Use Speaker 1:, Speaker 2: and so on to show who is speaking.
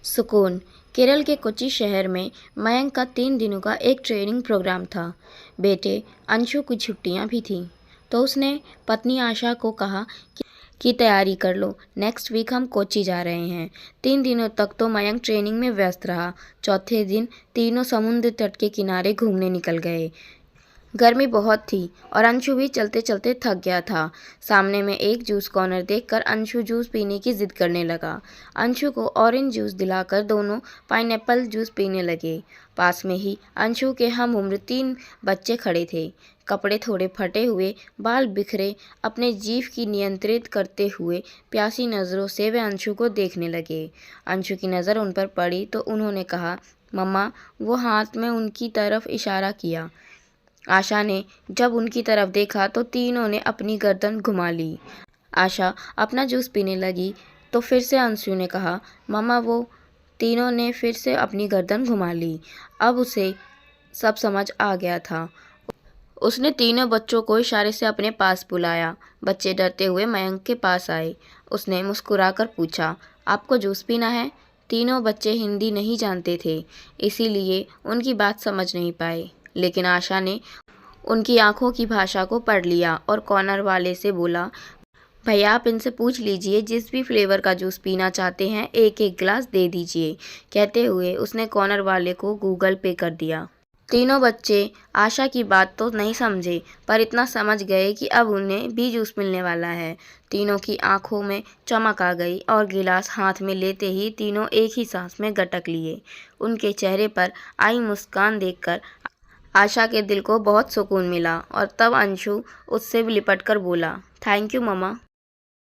Speaker 1: सुकून। केरल के कोच्चि शहर में मयंक का 3 दिनों का एक ट्रेनिंग प्रोग्राम था। बेटे अंशु की छुट्टियां भी थीं, तो उसने पत्नी आशा को कहा कि तैयारी कर लो, नेक्स्ट वीक हम कोच्चि जा रहे हैं। 3 दिनों तक तो मयंक ट्रेनिंग में व्यस्त रहा। चौथे दिन तीनों समुद्र तट के किनारे घूमने निकल गए। गर्मी बहुत थी और अंशु भी चलते चलते थक गया था। सामने में एक जूस कॉर्नर देखकर अंशु जूस पीने की जिद करने लगा। अंशु को ऑरेंज जूस दिलाकर दोनों पाइनएप्पल जूस पीने लगे। पास में ही अंशु के हम उम्र 3 बच्चे खड़े थे। कपड़े थोड़े फटे हुए, बाल बिखरे, अपने जीभ की नियंत्रित करते हुए प्यासी नज़रों से वे अंशु को देखने लगे। अंशु की नज़र उन पर पड़ी तो उन्होंने कहा, मम्मा। वो हाथ में उनकी तरफ इशारा किया। आशा ने जब उनकी तरफ देखा तो तीनों ने अपनी गर्दन घुमा ली। आशा अपना जूस पीने लगी तो फिर से अंशु ने कहा, मम्मा। वो तीनों ने फिर से अपनी गर्दन घुमा ली। अब उसे सब समझ आ गया था। उसने तीनों बच्चों को इशारे से अपने पास बुलाया। बच्चे डरते हुए मयंक के पास आए। उसने मुस्कुराकर पूछा, आपको जूस पीना है? तीनों बच्चे हिंदी नहीं जानते थे, इसीलिए उनकी बात समझ नहीं पाए, लेकिन आशा ने उनकी आंखों की भाषा को पढ़ लिया और कॉर्नर वाले से बोला, भैया आप इनसे पूछ लीजिए, जिस भी फ्लेवर का जूस पीना चाहते हैं एक एक गिलास दे दीजिए। कहते हुए उसने कॉर्नर वाले को गूगल पे कर दिया। तीनों बच्चे आशा की बात तो नहीं समझे, पर इतना समझ गए कि अब उन्हें भी जूस मिलने वाला है। तीनों की आंखों में चमक आ गई और गिलास हाथ में लेते ही तीनों एक ही सांस में गटक लिए। उनके चेहरे पर आई मुस्कान देखकर आशा के दिल को बहुत सुकून मिला और तब अंशु उससे लिपटकर बोला, थैंक यू मम्मा।